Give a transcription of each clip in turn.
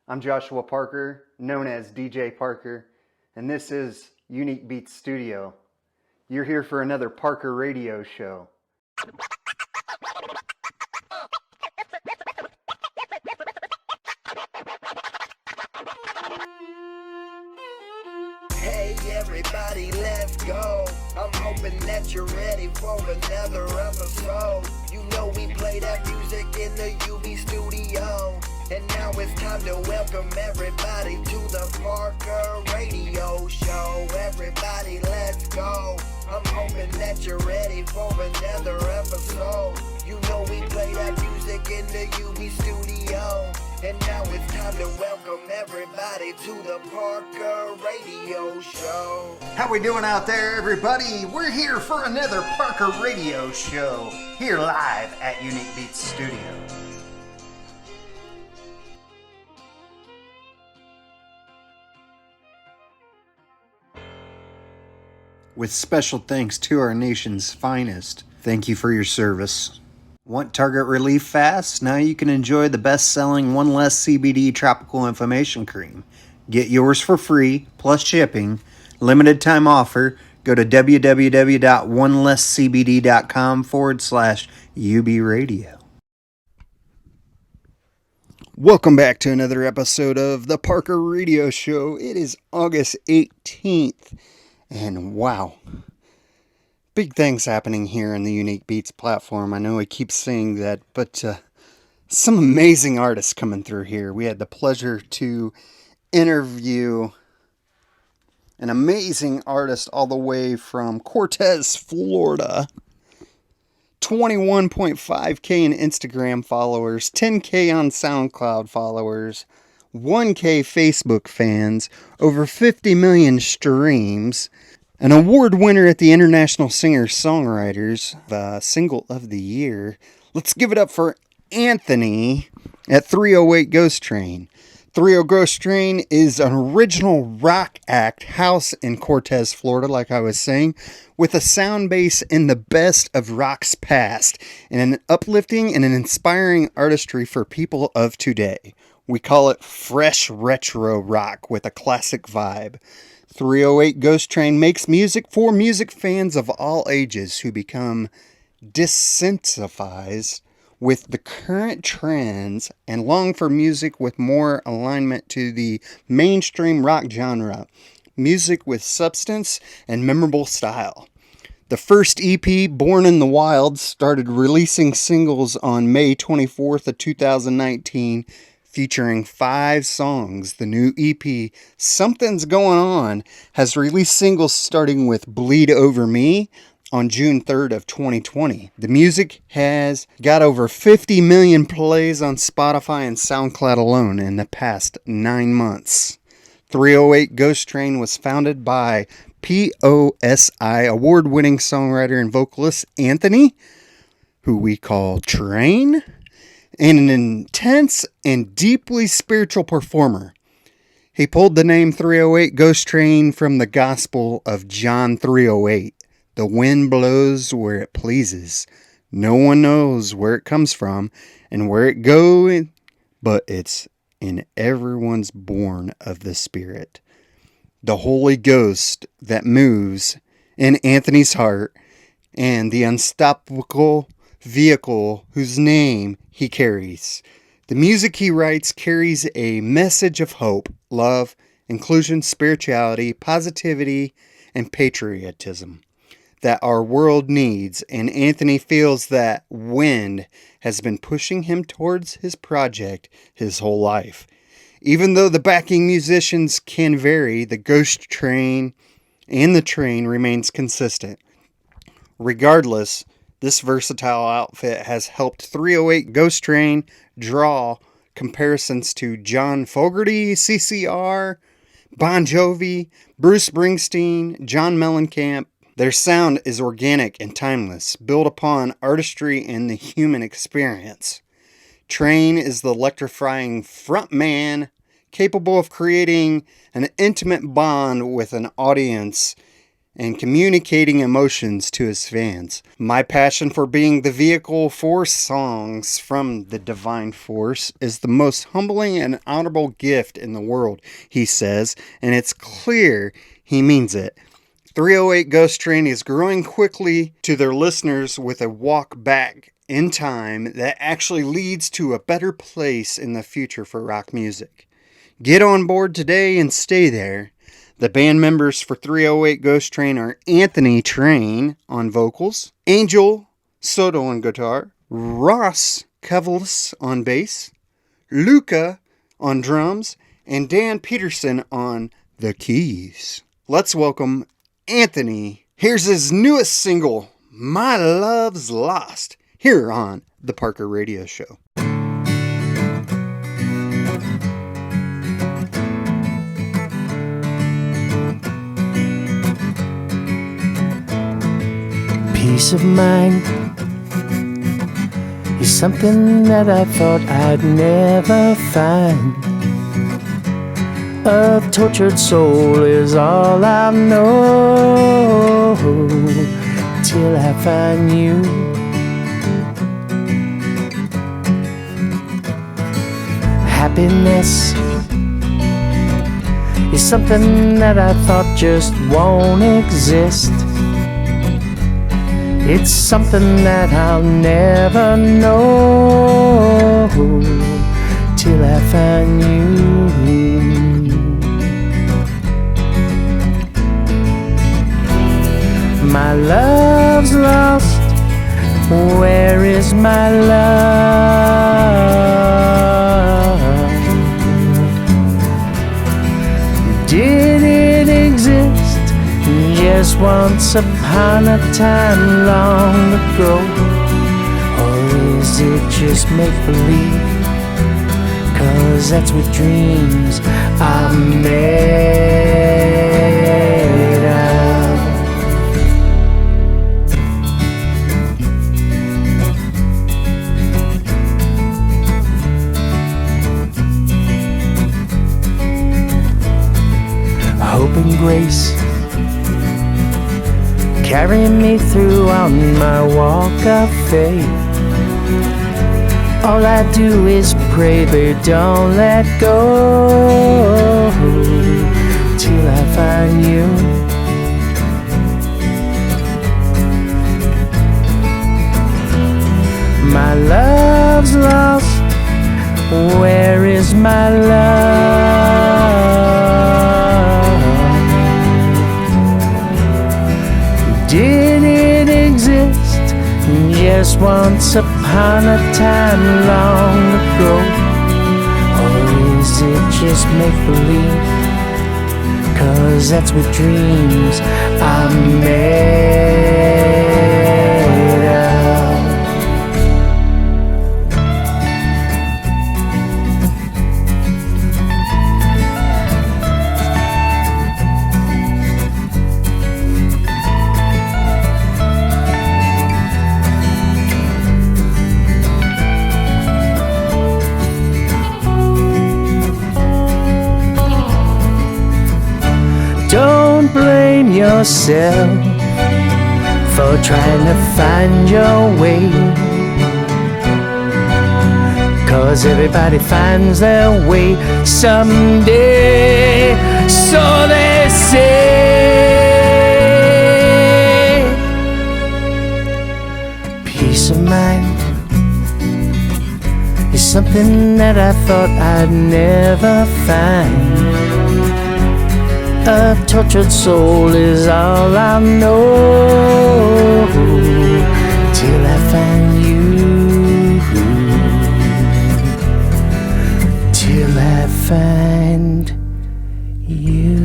I'm Joshua Parker, known as DJ Parker, and this is Unique Beatz Studio. You're here for another Parker radio show. Hey everybody, let's go. I'm hoping that you're ready for another episode. You know we play that music in the UB studio. And now it's time to welcome everybody to the Parker Radio Show. Everybody, let's go. I'm hoping that you're ready for another episode. You know we play that music in the UB studio. And now it's time to welcome everybody to the Parker Radio Show. How we doing out there, everybody? We're here for another Parker radio show, here live at Unique Beatz Studio. With special thanks to our nation's finest, thank you for your service. Want Target Relief fast? Now you can enjoy the best-selling One Less CBD Tropical Inflammation Cream. Get yours for free, plus shipping. Limited time offer. Go to www.onelesscbd.com/UB Radio. Welcome back to another episode of the Parker Radio Show. It is August 18th. And wow, big things happening here in the Unique Beatz platform. I know I keep saying that, but some amazing artists coming through here. We had the pleasure to interview an amazing artist all the way from Cortez, Florida. 21.5K in Instagram followers, 10K on SoundCloud followers, 1K Facebook fans, over 50 million streams, an award winner at the International Singer-Songwriters Single of the Year. Let's give it up for Anthony at 308 Ghost Train. 308 Ghost Train is an original rock act house in Cortez, Florida, like I was saying, with a sound base in the best of rock's past and an uplifting and an inspiring artistry for people of today. We call it fresh retro rock with a classic vibe. 308 Ghost Train makes music for music fans of all ages who become desensitized with the current trends and long for music with more alignment to the mainstream rock genre. Music with substance and memorable style. The first EP, Born in the Wild, started releasing singles on May 24th of 2019, featuring 5 songs. The new EP, Something's Going On, has released singles starting with Bleed Over Me on June 3rd of 2020. The music has got over 50 million plays on Spotify and SoundCloud alone in the past 9 months. 308 Ghost Train was founded by POSI award-winning songwriter and vocalist Anthony, who we call Train, and an intense and deeply spiritual performer. He pulled the name 308 Ghost Train from the Gospel of John 3:08. The wind blows where it pleases. No one knows where it comes from and where it goes, but it's in everyone's born of the Spirit. The Holy Ghost that moves in Anthony's heart and the unstoppable vehicle whose name he carries. The music he writes carries a message of hope, love, inclusion, spirituality, positivity, and patriotism that our world needs, and Anthony feels that wind has been pushing him towards his project his whole life. Even though the backing musicians can vary, the Ghost Train and the Train remains consistent. Regardless, this versatile outfit has helped 308 Ghost Train draw comparisons to John Fogerty, CCR, Bon Jovi, Bruce Springsteen, John Mellencamp. Their sound is organic and timeless, built upon artistry and the human experience. Train is the electrifying frontman, capable of creating an intimate bond with an audience and communicating emotions to his fans. My passion for being the vehicle for songs from the divine force is the most humbling and honorable gift in the world, he says, and it's clear he means it. 308 Ghost Train is growing quickly to their listeners with a walk back in time that actually leads to a better place in the future for rock music. Get on board today and stay there. The band members for 308 Ghost Train are Anthony Train on vocals, Angel Soto on guitar, Ross Kevels on bass, Luca on drums, and Dan Peterson on the keys. Let's welcome Anthony. Here's his newest single, My Love's Lost, here on the Parker Radio Show. Peace of mind is something that I thought I'd never find. A tortured soul is all I know till I find you. Happiness is something that I thought just won't exist. It's something that I'll never know till I find you. My love's lost. Where is my love? Did it exist just once upon a time long ago? Or is it just make-believe? 'Cause that's what dreams are made of. Hope and grace carry me through on my walk of faith. All I do is pray, but don't let go till I find you. My love's lost. Where is my love? Did it exist just once upon a time long ago? Or is it just make-believe? 'Cause that's what dreams are made of. Don't blame yourself for trying to find your way, 'cause everybody finds their way someday, so they say. Peace of mind is something that I thought I'd never find. A tortured soul is all I know till I find you, till I find you.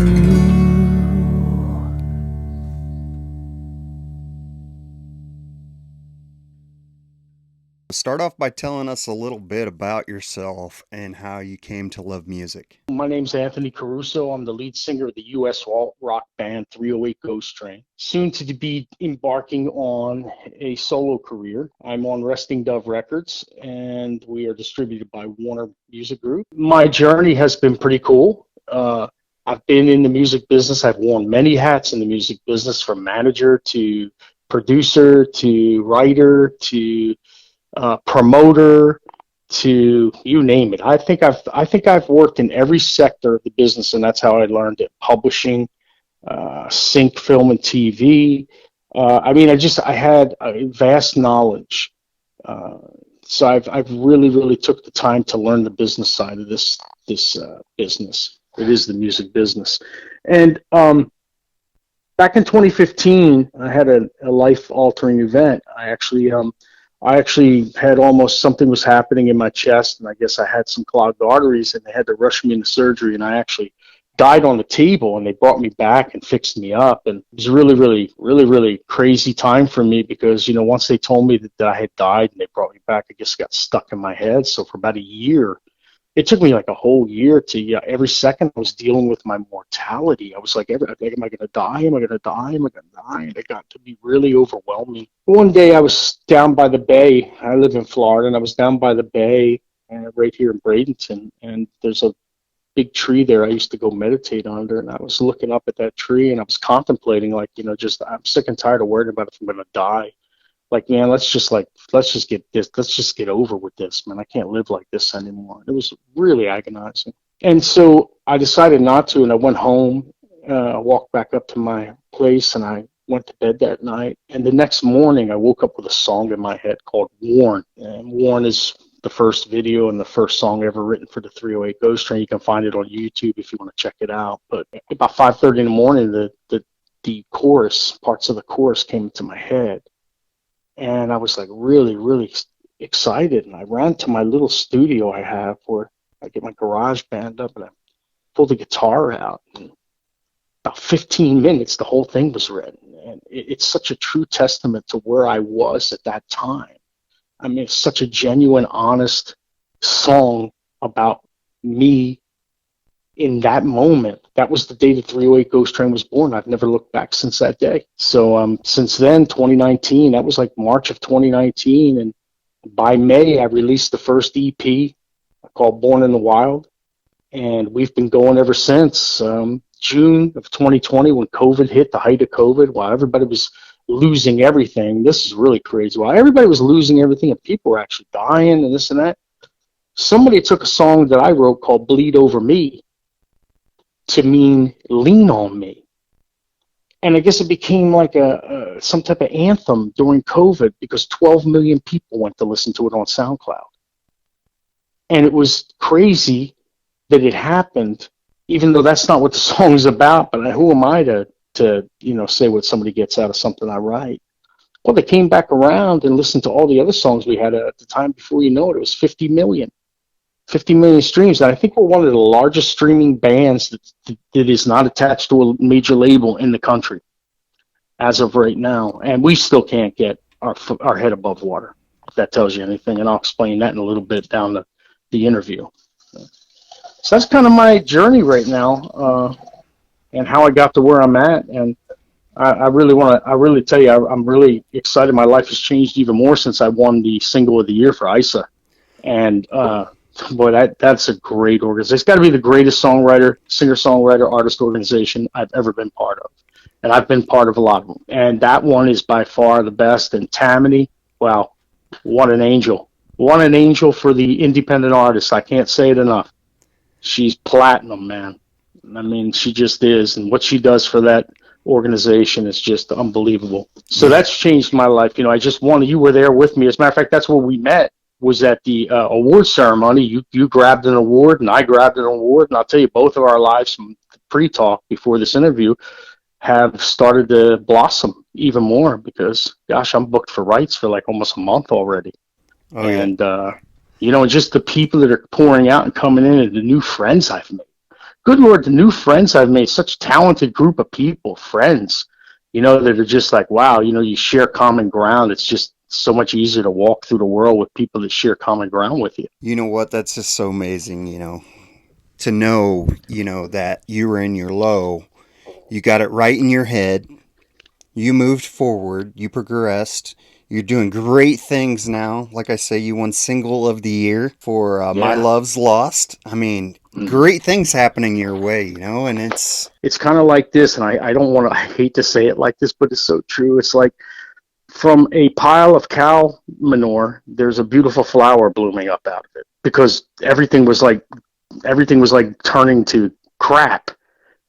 Start off by telling us a little bit about yourself and how you came to love music. My name's Anthony Caruso. I'm the lead singer of the U.S. rock band 308 Ghost Train. Soon to be embarking on a solo career. I'm on Resting Dove Records, and we are distributed by Warner Music Group. My journey has been pretty cool. I've been in the music business. I've worn many hats in the music business, from manager to producer to writer to promoter to you name it. I think I've worked in every sector of the business, and that's how I learned it. Publishing, sync, film, and TV. I had a vast knowledge. Uh, so I've really took the time to learn the business side of this business. It is the music business, and back in 2015, I had a life-altering event. I actually had almost something was happening in my chest, and I guess I had some clogged arteries, and they had to rush me into surgery, and I actually died on the table, and they brought me back and fixed me up. And it was a really crazy time for me, because once they told me that I had died and they brought me back, I just got stuck in my head. So for about a year, it took me like a whole year to, every second I was dealing with my mortality. I was like, am I going to die? Am I going to die? Am I going to die? And it got to be really overwhelming. One day I was down by the bay. I live in Florida, and I was down by the bay, right here in Bradenton, and there's a big tree there I used to go meditate under, and I was looking up at that tree, and I was contemplating, like, just I'm sick and tired of worrying about if I'm going to die. Like, man, let's just get over with this, man. I can't live like this anymore. It was really agonizing. And so I decided not to, and I went home, walked back up to my place, and I went to bed that night. And the next morning I woke up with a song in my head called Warn. And Warn is the first video and the first song ever written for the 308 Ghost Train. You can find it on YouTube if you want to check it out. But about 5:30 in the morning, the chorus, parts of the chorus came into my head. And I was like really excited, and I ran to my little studio I have, where I get my garage band up, and I pulled the guitar out. And about 15 minutes, the whole thing was written, and it's such a true testament to where I was at that time. I mean, it's such a genuine, honest song about me in that moment. That was the day the 308 Ghost Train was born. I've never looked back since that day. So since then, 2019, that was like March of 2019, and by May, I released the first EP called Born in the Wild, and we've been going ever since. June of 2020, when COVID hit, the height of COVID, while everybody was losing everything. This is really crazy. While everybody was losing everything and people were actually dying and this and that, somebody took a song that I wrote called Bleed Over Me to mean lean on me. And I guess it became like some type of anthem during COVID, because 12 million people went to listen to it on SoundCloud. And it was crazy that it happened, even though that's not what the song is about. But who am I to say what somebody gets out of something I write? Well, they came back around and listened to all the other songs we had at the time. Before you know it, it was 50 million streams. And I think we're one of the largest streaming bands that is not attached to a major label in the country as of right now. And we still can't get our head above water, if that tells you anything. And I'll explain that in a little bit down the interview. So that's kind of my journey right now, and how I got to where I'm at. And I really tell you, I'm really excited. My life has changed even more since I won the Single of the Year for ISA. And boy, that's a great organization. It's got to be the greatest singer-songwriter, artist organization I've ever been part of. And I've been part of a lot of them. And that one is by far the best. And Tammany, wow, what an angel. What an angel for the independent artist. I can't say it enough. She's platinum, man. I mean, she just is. And what she does for that organization is just unbelievable. So that's changed my life. I just won. You were there with me. As a matter of fact, that's where we met, was at the award ceremony. You grabbed an award, and I grabbed an award. And I'll tell you, both of our lives from pre-talk before this interview have started to blossom even more, because, gosh, I'm booked for rights for like almost a month already. Oh, yeah. And, just the people that are pouring out and coming in, and the new friends I've made. Good Lord, the new friends I've made, such talented group of people, friends, that are just like, wow, you share common ground. It's just so much easier to walk through the world with people that share common ground with you. You know what? That's just so amazing, to know, that you were in your low, you got it right in your head, you moved forward, you progressed. You're doing great things now. Like I say, you won Single of the Year for My Love's Lost. I mean, great things happening your way, you know, and It's kind of like this, and I don't want to, I hate to say it like this, but it's so true. It's like from a pile of cow manure, there's a beautiful flower blooming up out of it because everything was like turning to crap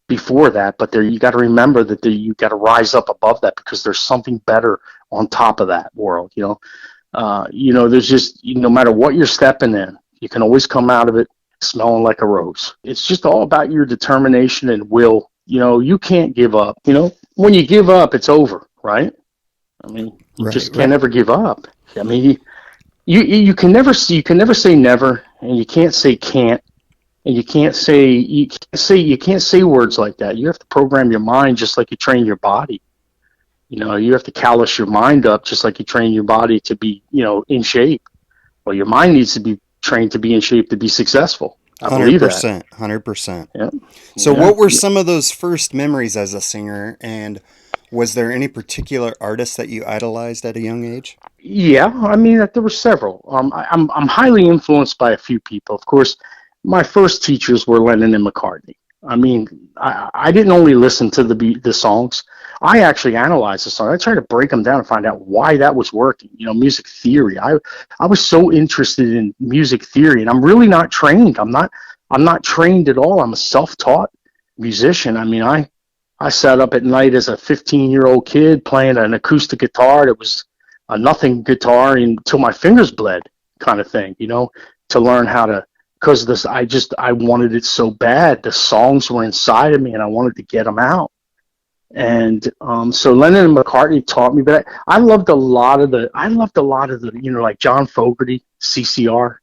before that. But there, you got to remember that you got to rise up above that because there's something better on top of that world. There's just no matter what you're stepping in, you can always come out of it smelling like a rose. It's just all about your determination and will. You can't give up. When you give up, it's over, right? I mean, you just can't ever give up. I mean, you can never say never, and you can't say can't, and you can't say words like that. You have to program your mind just like you train your body. You have to callous your mind up just like you train your body to be, in shape. Well, your mind needs to be trained to be in shape to be successful. I believe that. 100%. Yeah. So what were some of those first memories as a singer, and was there any particular artist that you idolized at a young age? Yeah, I mean, there were several. I'm highly influenced by a few people. Of course, my first teachers were Lennon and McCartney. I mean, I didn't only listen to the songs. I actually analyzed the song. I tried to break them down and find out why that was working. Music theory. I was so interested in music theory, and I'm really not trained. I'm not trained at all. I'm a self-taught musician. I mean, I sat up at night as a 15-year-old kid playing an acoustic guitar that was a nothing guitar until my fingers bled, kind of thing, to learn how to, because I wanted it so bad. The songs were inside of me and I wanted to get them out. And so Lennon and McCartney taught me, but I loved a lot of the, like John Fogerty, CCR.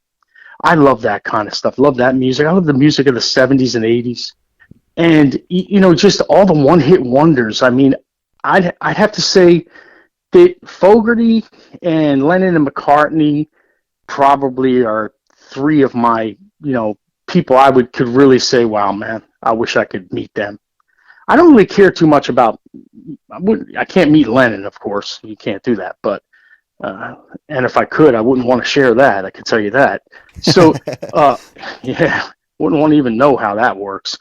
I love that kind of stuff. Love that music. I love the music of the 70s and 80s. And, just all the one-hit wonders. I mean, I'd have to say that Fogerty and Lennon and McCartney probably are three of my, people I could really say, wow, man, I wish I could meet them. I don't really care too much about, I can't meet Lennon, of course. You can't do that. But, and if I could, I wouldn't want to share that. I can tell you that. So, yeah, wouldn't want to even know how that works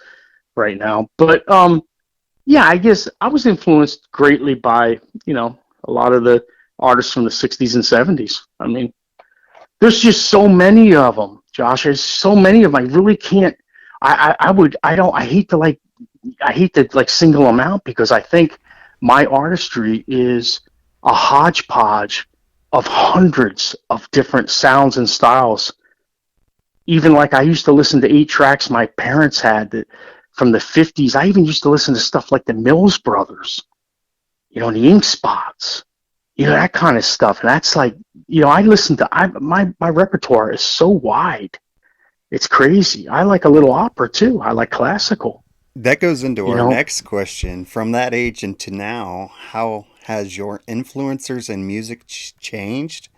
right now. But, yeah, I guess I was influenced greatly by, a lot of the artists from the 60s and 70s. I mean, there's just so many of them, Josh. There's so many of them. I really can't, I hate to single them out because I think my artistry is a hodgepodge of hundreds of different sounds and styles. Even like I used to listen to 8 tracks my parents had from the 50s. I even used to listen to stuff like the Mills Brothers, the Ink Spots, that kind of stuff. And that's like, I listen to, my repertoire is so wide. It's crazy. I like a little opera too. I like classical. That goes into our next question. From that age into now, how has your influencers in music changed?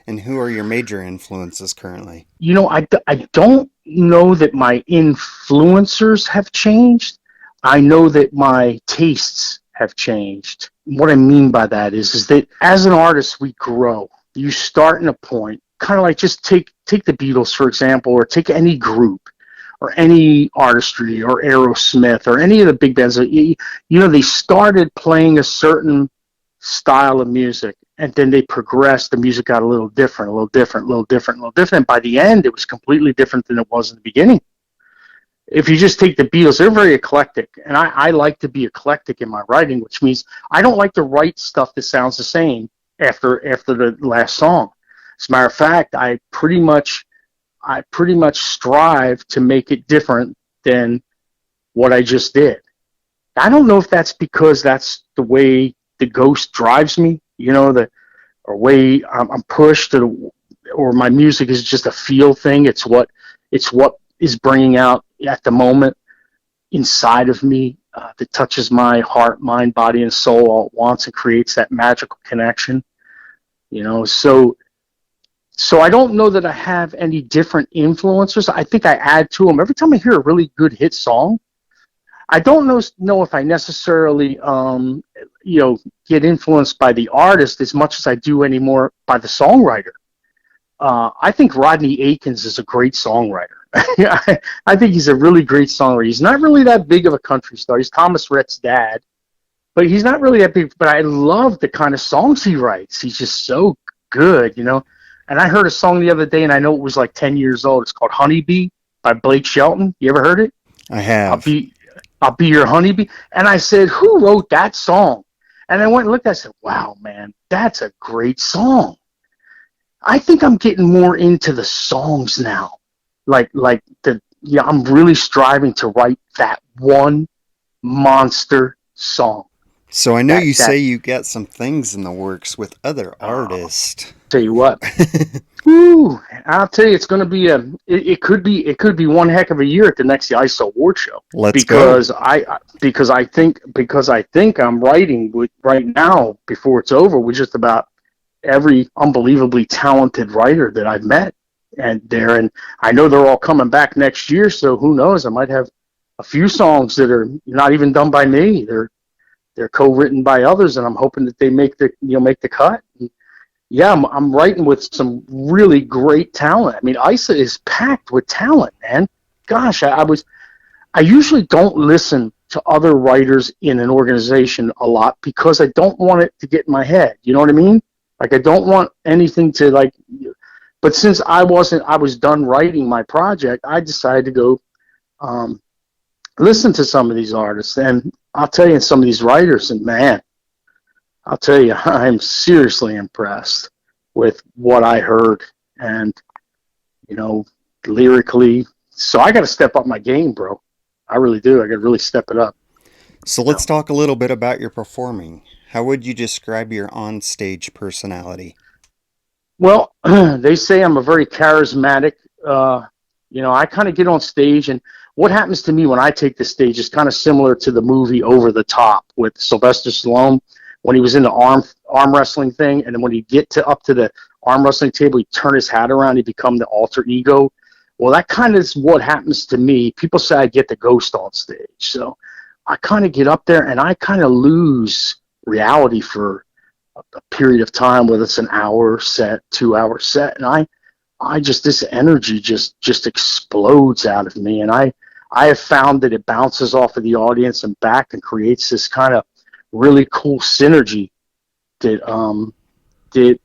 And who are your major influences currently? I don't know that my influencers have changed. I know that my tastes have changed. What I mean by that is that as an artist, we grow. You start in a point, kind of like just take the Beatles, for example, or take any group or any artistry or Aerosmith or any of the big bands. They started playing a certain style of music, and then they progressed. The music got a little different, a little different, a little different, a little different. By the end, it was completely different than it was in the beginning. If you just take the Beatles, they're very eclectic, and I like to be eclectic in my writing, which means I don't like to write stuff that sounds the same after the last song. As a matter of fact, I pretty much strive to make it different than what I just did. I don't know if that's because that's the way the ghost drives me, or way I'm pushed, or my music is just a feel thing. It's what is bringing out at the moment inside of me that touches my heart, mind, body, and soul all at once and creates that magical connection. So I don't know that I have any different influencers. I think I add to them. Every time I hear a really good hit song, I don't know if I necessarily, get influenced by the artist as much as I do anymore by the songwriter. I think Rodney Akins is a great songwriter. I think he's a really great songwriter. He's not really that big of a country star. He's Thomas Rhett's dad, but he's not really that big. But I love the kind of songs he writes. He's just so good, you know. And I heard a song the other day, and I know it was like 10 years old. It's called "Honeybee" by Blake Shelton. You ever heard it? I I'll have. be, I'll be your honeybee. And I said, who wrote that song? And I went and looked. I said, wow, man, that's a great song. I think I'm getting more into the songs now. Yeah, I'm really striving to write that one monster song. So I know That you that say you got some things in the works with other uh, artists. tell you what, woo, I'll tell you, it's going to be it could be one heck of a year at the next ISO Award show Let's go. because I think I'm writing right now before it's over with just about every unbelievably talented writer that I've met and I know they're all coming back next year, so who knows, I might have a few songs that are not even done by me. They're co-written by others, and I'm hoping that they make the cut. And yeah, I'm writing with some really great talent. I mean, ISA is packed with talent, man. Gosh, I usually don't listen to other writers in an organization a lot because I don't want it to get in my head. You know what I mean? Like I don't want anything to like. But since I was done writing my project, I decided to go um, listen to some of these artists, and I'll tell you, some of these writers, and man, I'll tell you, I'm seriously impressed with what I heard, and you know, lyrically. So I got to step up my game, bro. I really do. I got to really step it up. So You know? let's talk a little bit about your performing. How would you describe your on-stage personality? Well, they say I'm a very charismatic. Uh, I kind of get on stage, and what happens to me when I take the stage is kind of similar to the movie Over the Top with Sylvester Stallone when he was in the arm wrestling thing, and then when he get to up to the arm wrestling table, he turn his hat around, he become the alter ego. Well, that kind of is what happens to me. People say I get the ghost on stage, so I kind of get up there and I kind of lose reality for a period of time, whether it's an hour set, 2 hour set, and I just this energy just explodes out of me, and I have found that it bounces off of the audience and back and creates this kind of really cool synergy that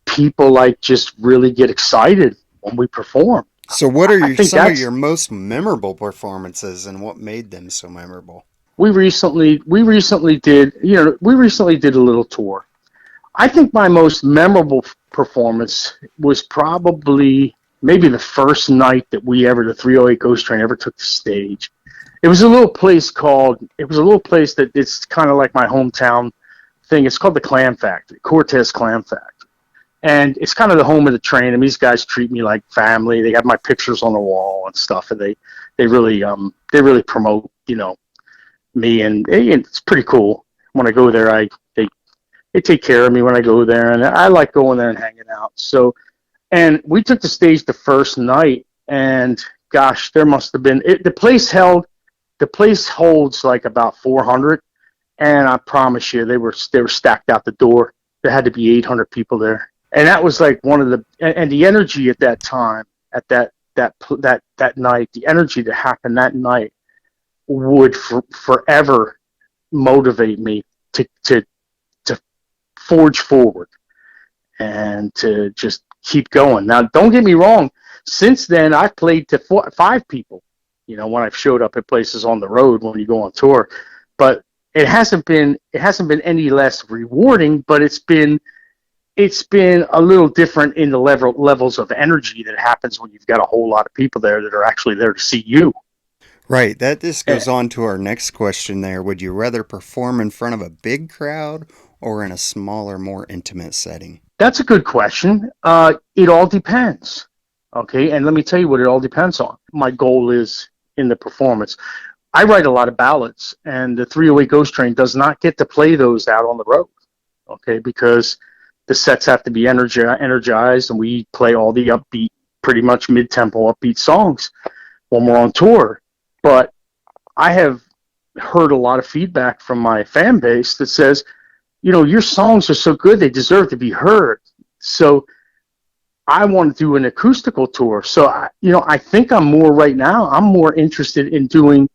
people like just really get excited when we perform. So what are I think some of that's your most memorable performances and what made them so memorable? we recently did a little tour. I think my most memorable performance was probably maybe the first night that the 308 Ghost Train ever took the stage. It was a little place that it's kind of like my hometown thing. It's called the Clam Factory, Cortez Clam Factory. And it's kind of the home of the train. I mean, these guys treat me like family. They have my pictures on the wall and stuff, and they really promote, me, and it's pretty cool. When I go there, they take care of me when I go there, and I like going there and hanging out. So, and we took the stage the first night, and gosh, there must have been the place holds like about 400, and I promise you, they were stacked out the door. There had to be 800 people there, and that was like one of and the energy at that time, at that night, the energy that happened that night would forever motivate me to forge forward and to just keep going. Now, don't get me wrong. Since then, I've played to five people. When I've showed up at places on the road when you go on tour, but it hasn't been any less rewarding. But it's been a little different in the levels of energy that happens when you've got a whole lot of people there that are actually there to see you. Right, that just And goes on to our next question there. Would you rather perform in front of a big crowd or in a smaller, more intimate setting? that's a good question. It all depends. Okay, and let me tell you what it all depends on. My goal is in the performance. I write a lot of ballads, and the 308 Ghost Train does not get to play those out on the road. Okay, because the sets have to be energized, and we play all the upbeat, pretty much mid-tempo upbeat songs when we're on tour. But I have heard a lot of feedback from my fan base that says, your songs are so good, they deserve to be heard. So I want to do an acoustical tour. So I think I'm more right now. I'm more interested in doing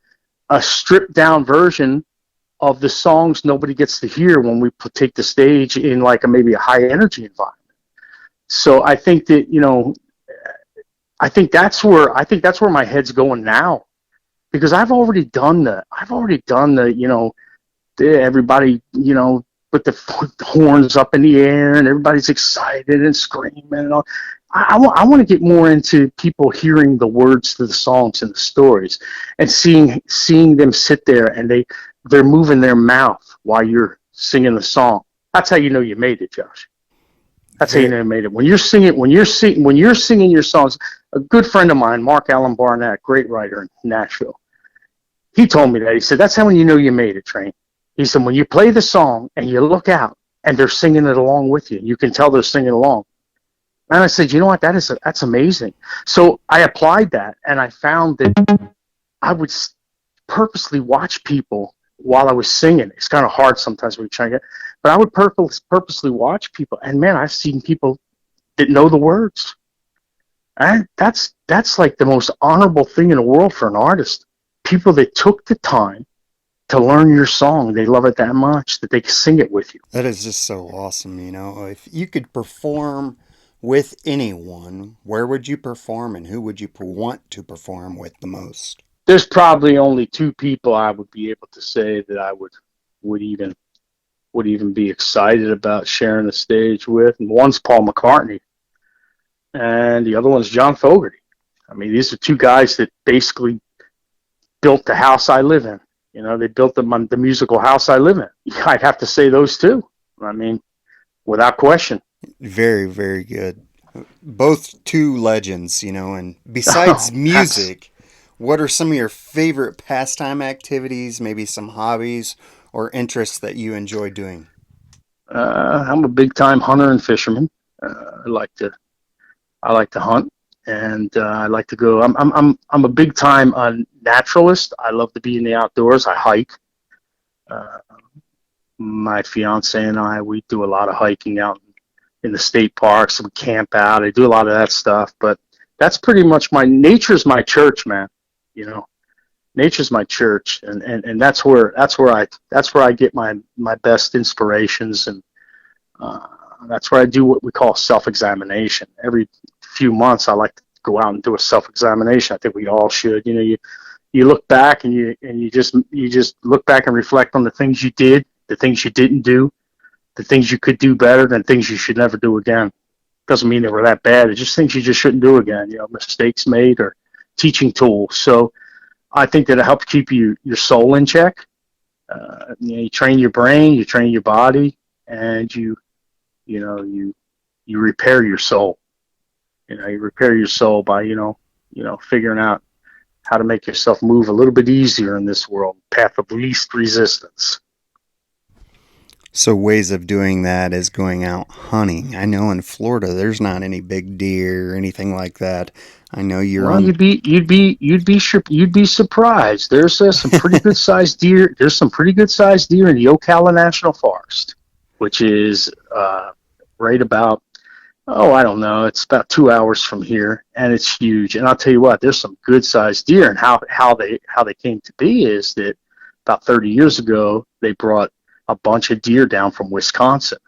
a stripped down version of the songs nobody gets to hear when we take the stage in like maybe a high energy environment. So I think that I think that's where my head's going now, because I've already done the everybody put the horns up in the air and everybody's excited and screaming and all. I want to get more into people hearing the words to the songs and the stories, and seeing them sit there and they're moving their mouth while you're singing the song. That's how you know you made it, Josh. That's how you Very, know you made it. When you're singing your songs. A good friend of mine, Mark Allen Barnett, great writer in Nashville, he told me that. He said, that's how you know you made it, Train. He said, when you play the song and you look out and they're singing it along with you, you can tell they're singing along. And I said, you know what? That's amazing. So I applied that, and I found that I would purposely watch people while I was singing. It's kind of hard sometimes when you're trying to get, but I would purposely watch people. And man, I've seen people that know the words. And that's like the most honorable thing in the world for an artist. People that took the time to learn your song, they love it that much that they can sing it with you. that is just so awesome. If you could perform with anyone, where would you perform and who would you want to perform with the most? There's probably only two people I would be able to say that I would even be excited about sharing the stage with, and one's Paul McCartney, and the other one's John Fogerty. I mean, these are two guys that basically built the house I live in. They built the musical house I live in. I'd have to say those two. I mean, without question. Very, very good. Both two legends, and besides That's music, what are some of your favorite pastime activities, maybe some hobbies or interests that you enjoy doing? I'm a big time hunter and fisherman. I like to hunt, and I like to go. I'm a big time naturalist. I love to be in the outdoors. I hike. Uh, my fiance and I, we do a lot of hiking out in the state parks. We camp out. I do a lot of that stuff. But that's pretty much nature's my church, man. You know, nature's my church, and that's where I get my best inspirations, and that's where I do what we call self-examination. Every few months, I like to go out and do a self-examination. I think we all should. You look back and you just look back and reflect on the things you did, the things you didn't do, the things you could do better, and things you should never do again. Doesn't mean they were that bad. It's just things you just shouldn't do again. Mistakes made or teaching tools. So I think that it helps keep your soul in check. You train your brain, you train your body, and you repair your soul. You repair your soul by figuring out how to make yourself move a little bit easier in this world, path of least resistance. So ways of doing that is going out hunting. I know in Florida there's not any big deer or anything like that. I know you're Well, on. you'd be surprised. There's some pretty good sized deer. There's some pretty good sized deer in the Ocala National Forest, which is right about, I don't know, it's about 2 hours from here, and it's huge. And I'll tell you what, there's some good sized deer, and how they came to be is that about 30 years ago they brought a bunch of deer down from Wisconsin.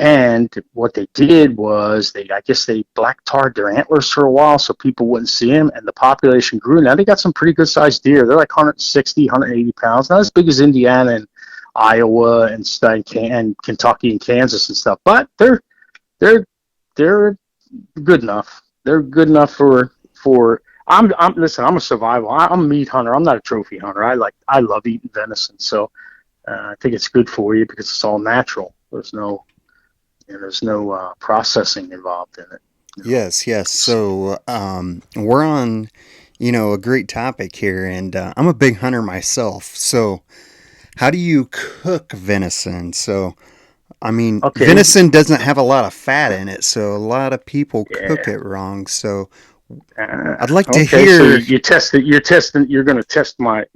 And what they did was I guess they black tarred their antlers for a while so people wouldn't see them, and the population grew. Now they got some pretty good sized deer. They're like 160, 180 pounds, not as big as Indiana and Iowa and Kentucky and Kansas and stuff, but they're good enough. They're good enough for. Listen. I'm a survival. I'm a meat hunter. I'm not a trophy hunter. I love eating venison, so I think it's good for you because it's all natural. There's no processing involved in it. Yes, yes. So we're on, a great topic here, and I'm a big hunter myself. So how do you cook venison? So, I mean, Okay. venison doesn't have a lot of fat in it, so a lot of people cook Yeah. it wrong. So I'd like to Okay. So hear. you test it. You're going to test my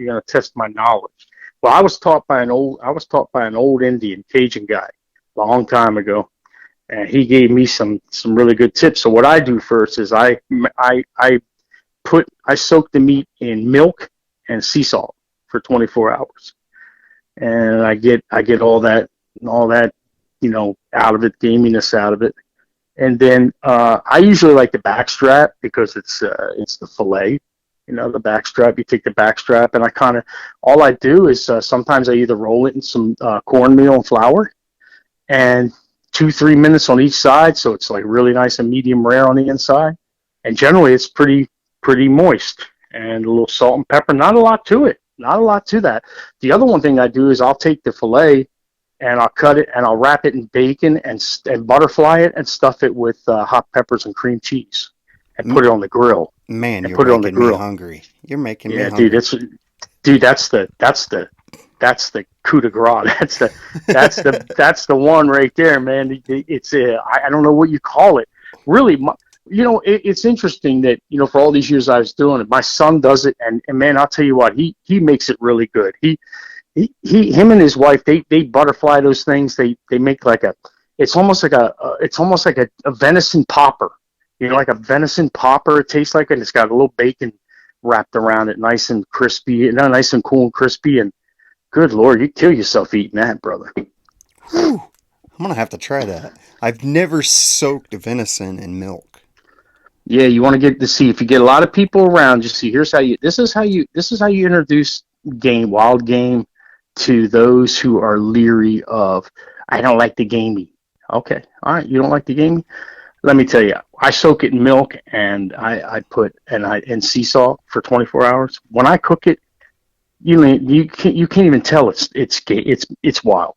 knowledge. Well, I was taught by an old Indian Cajun guy a long time ago, and he gave me some really good tips. So what I do first is I soak the meat in milk and sea salt for 24 hours, and I get all that out of it, gaminess out of it. And then I usually like the backstrap because it's the fillet. The backstrap. You take the backstrap, and all I do is sometimes I either roll it in some cornmeal and flour, and 2-3 minutes on each side, so it's like really nice and medium rare on the inside. And generally, it's pretty moist, and a little salt and pepper. Not a lot to it. Not a lot to that. The other one thing I do is I'll take the fillet and I'll cut it and I'll wrap it in bacon and butterfly it and stuff it with hot peppers and cream cheese and put it on the grill. Man, And you're put it on the making me grill. hungry. You're making me Yeah, hungry. dude, that's the coup de grace. That's the one right there, man. It's I don't know what you call it. Really, it's interesting that for all these years I was doing it, my son does it, and man, I'll tell you what, he makes it really good. Him and his wife, they butterfly those things. They make it's almost like a venison popper. Like a venison popper. It tastes like it. And it's got a little bacon wrapped around it, nice and crispy, nice and cool and crispy. And good Lord, you kill yourself eating that, brother. Whew. I'm gonna have to try that. I've never soaked venison in milk. Yeah, you want to get to see if you get a lot of people around. Just see, this is how you introduce wild game to those who are leery of. I don't like the gamey. Okay, all right, you don't like the gamey. Let me tell you, I soak it in milk and I put in sea salt for 24 hours. When I cook it, you can't even tell it's wild.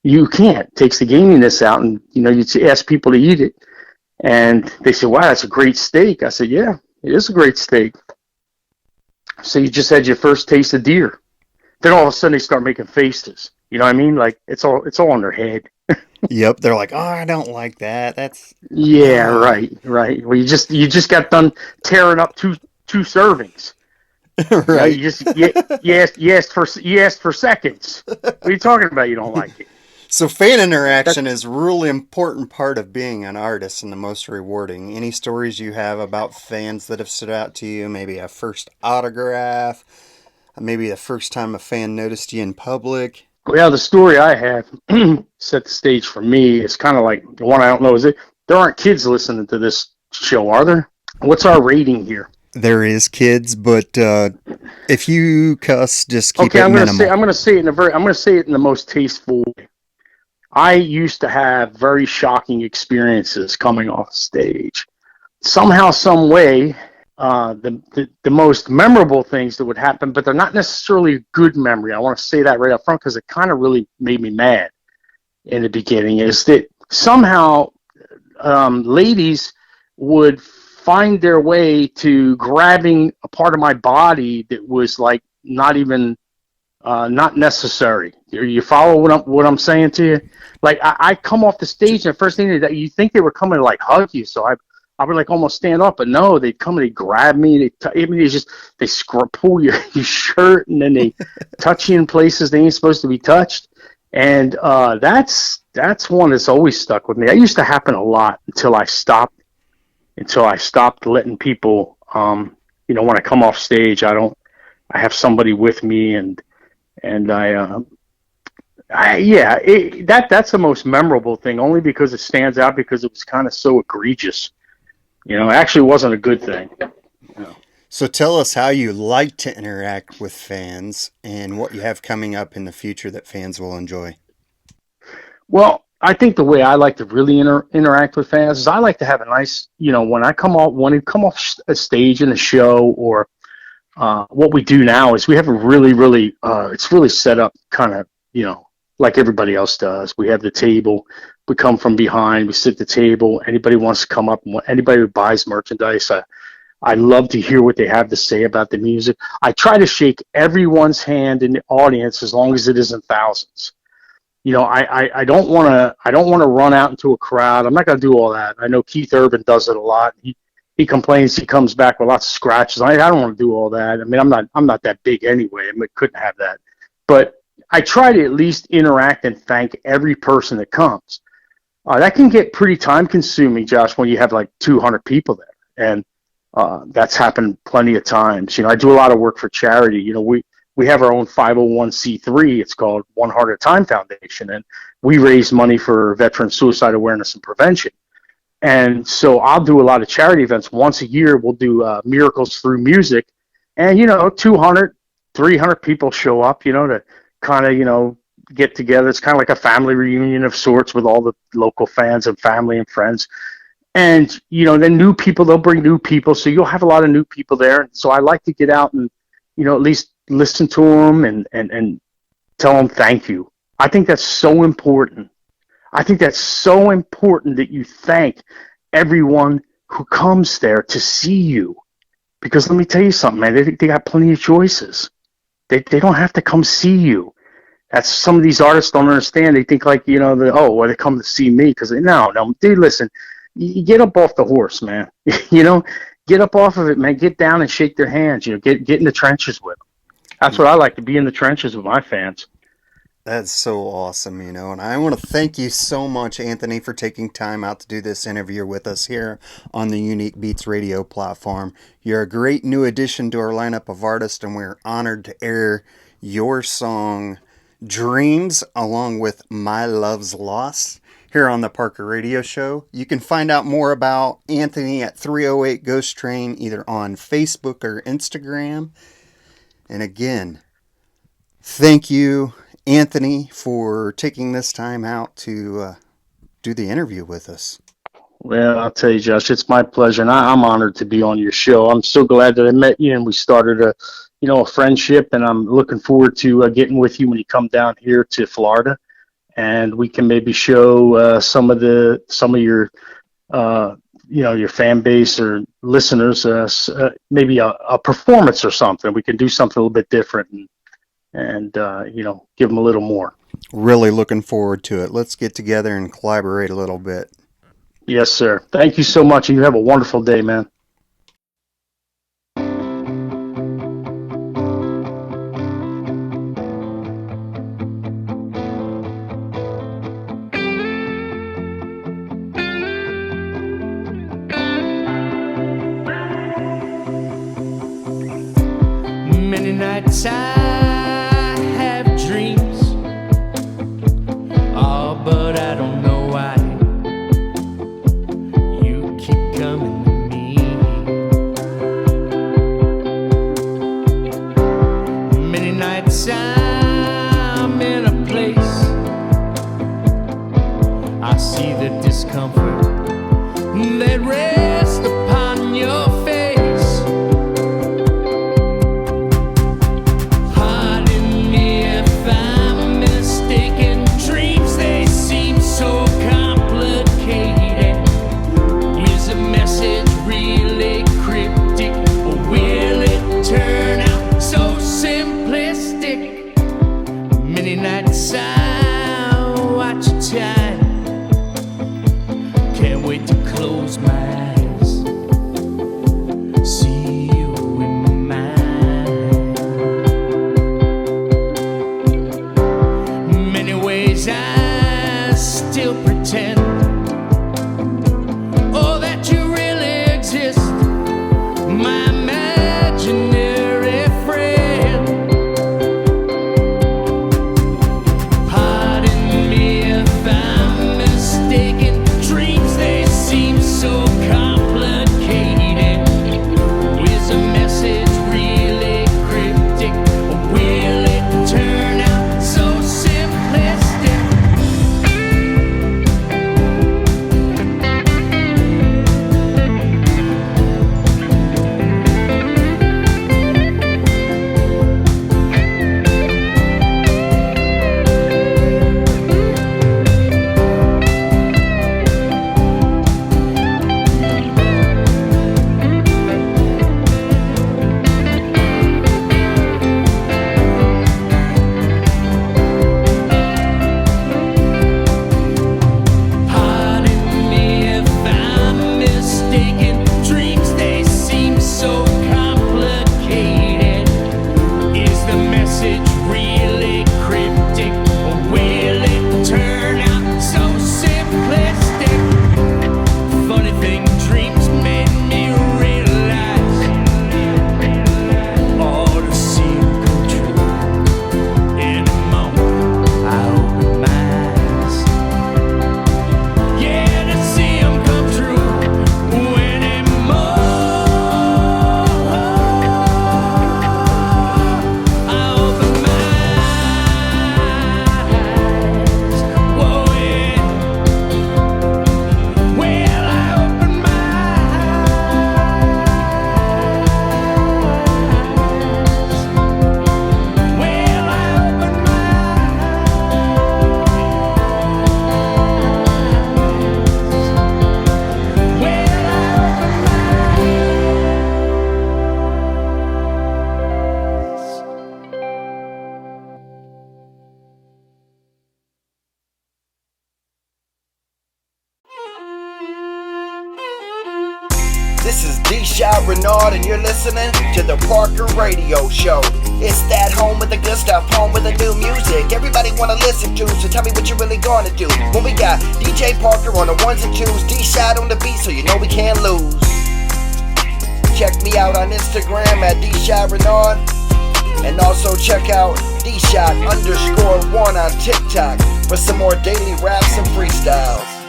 You can't. It takes the gaminess out, and you ask people to eat it, and they say, "Wow, that's a great steak." I said, "Yeah, it is a great steak." So you just had your first taste of deer. Then all of a sudden they start making faces. You know what I mean? Like it's all on their head. Yep, they're like, "Oh, I don't like that. That's Yeah, right. Well, you just got done tearing up two servings. right." You asked for seconds. What are you talking about? You don't like it? So fan interaction is a really important part of being an artist and the most rewarding. Any stories you have about fans that have stood out to you? Maybe a first autograph, maybe the first time a fan noticed you in public. Well, the story I have set the stage for me. It's kind of like the one I don't know. There aren't kids listening to this show, are there? What's our rating here? There is kids, but if you cuss, just keep Okay, it I'm minimal. gonna say it in the most tasteful way. I used to have very shocking experiences coming off stage. Somehow, some way, the most memorable things that would happen, but they're not necessarily a good memory. I want to say that right up front because it kind of really made me mad in the beginning. Is that somehow ladies would find their way to grabbing a part of my body that was like not even not necessary. You follow what I'm saying to you? Like I come off the stage and the first thing that you think they were coming to like hug you, so I would like almost stand up, but no, they'd come and they grab me. They pull your shirt and then they touch you in places they ain't supposed to be touched. And that's one that's always stuck with me. That used to happen a lot until I stopped letting people. When I come off stage, I have somebody with me and that's the most memorable thing, only because it stands out because it was kind of so egregious. It actually wasn't a good thing. So tell us how you like to interact with fans and what you have coming up in the future that fans will enjoy. Well, I think the way I like to really interact with fans is I like to have a nice, when I come off a stage in a show or what we do now is we have a really, really, it's really set up kind of, like everybody else does. We have the table. We come from behind. We sit at the table. Anybody wants to come up. Anybody who buys merchandise, I love to hear what they have to say about the music. I try to shake everyone's hand in the audience as long as it isn't thousands. I don't want to run out into a crowd. I'm not going to do all that. I know Keith Urban does it a lot. He complains he comes back with lots of scratches. I don't want to do all that. I mean, I'm not that big anyway. I couldn't have that. But I try to at least interact and thank every person that comes. That can get pretty time consuming, Josh, when you have like 200 people there. And that's happened plenty of times. I do a lot of work for charity. We have our own 501c3. It's called One Heart at a Time Foundation. And we raise money for veteran suicide awareness and prevention. And so I'll do a lot of charity events. Once a year, we'll do Miracles Through Music. And, 200, 300 people show up, to kind of, get together. It's kind of like a family reunion of sorts with all the local fans and family and friends. And, then new people, they'll bring new people. So you'll have a lot of new people there. So I like to get out and, at least listen to them and tell them thank you. I think that's so important. I think that's so important that you thank everyone who comes there to see you. Because let me tell you something, man, they got plenty of choices. They don't have to come see you. That's some of these artists don't understand. They think like, they come to see me. Because no, dude, listen, you get up off the horse, man. Get up off of it, man. Get down and shake their hands. Get in the trenches with them. That's what I like, to be in the trenches with my fans. That's so awesome, and I want to thank you so much, Anthony, for taking time out to do this interview with us here on the Unique Beatz radio platform. You're a great new addition to our lineup of artists, and we're honored to air your song, Dreams, along with My Love's Lost, here on the Parker Radio Show. You can find out more about Anthony at 308 Ghost Train, either on Facebook or Instagram. And again, thank you, Anthony, for taking this time out to do the interview with us. Well, I'll tell you, Josh, it's my pleasure, and I'm honored to be on your show. I'm so glad that I met you, and we started a friendship, and I'm looking forward to getting with you when you come down here to Florida, and we can maybe show some of your your fan base or listeners maybe a performance or something. We can do something a little bit different and give them a little more. Really looking forward to it. Let's get together and collaborate a little bit. Yes, sir. Thank you so much, and you have a wonderful day, man. Many nights I have dreams, but I don't know why you keep coming to me. Many nights I'm in a place, I see the discomfort that rests upon your face. I watch time This is D-Shot Renard, and you're listening to the Parker Radio Show. It's that home with the good stuff, home with the new music everybody wanna listen to, so tell me what you really gonna do. When we got DJ Parker on the ones and twos, D-Shot on the beat, so you know we can't lose. Check me out on Instagram at D-Shot Renard, and also check out D-Shot_1 on TikTok for some more daily raps and freestyles.